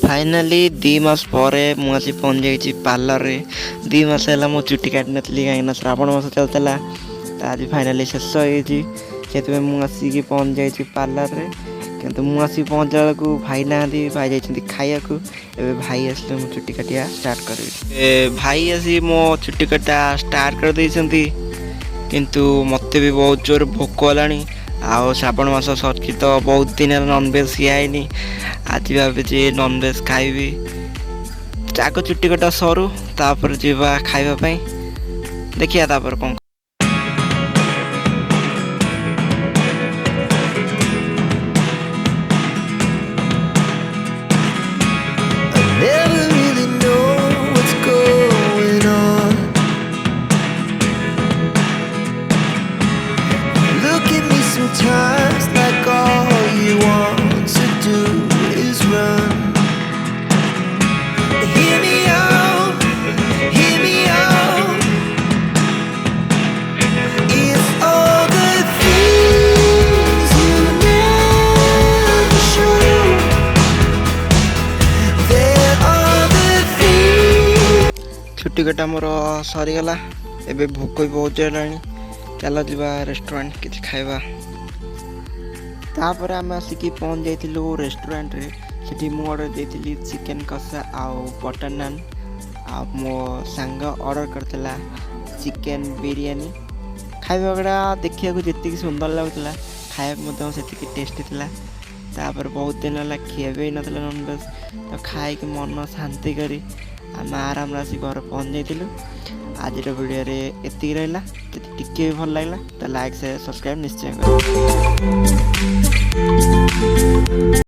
Finally 2 मास पर मुझे पहुँच जाइए पार्लर रे। 2 मास है मो चुट्टी काटी नी कहीं श्रावण मास चलता आज फाइनाली शेष होती मुझे पहुँच जाइए पार्लर रे। किंतु मुझे पहुँचा बेलू भाई ना भाई जाइए खाया को भाई आसले मो चुट्टी काटिया स्टार्ट कर भाई आसी मो चुट्टी काटा स्टार्ट कर देइछंती। किंतु मत भी बहुत जोर भोक होलानी आउ श्रावण मास सरकी तो बहुत दिन नॉनवेज खियानी। आज भावी नॉनवेज खाइबी आग चुट्टी कटा सरू तापर जीवा खाइबा देखिया तापर कौन। Never really know what's going on. Look at me sometimes like all you want to do is run. Hear me out, hear me out. It's all the things you never show. There are the things. छुट्टी कटा मोर सरीगला एबे भोक भी बहुत जलानी। चलो जीवा restaurant किसी खाइबा। तापर आम आसिक पहुँच जाइलु रेस्टोरेंट रे। सेठी मु ऑर्डर देइतिली चिकन कषा आउ बटर नान। आ मो सांग ऑर्डर करतला चिकन बिरयानी। खाइबा गड़ा देखिया को जति सुंदर लागुतला खाइबा मते सेति टेस्टी थिला। तापर बहुत दिन होला खिया भी नथला नॉनवेज तो खाई के मन शांति करी आम आराम आसी घर पहुँच जाइलु। आज वीडियो रे एति रहला। जदि टिके भी भल लागला तो लाइक से सब्सक्राइब निश्चय करो।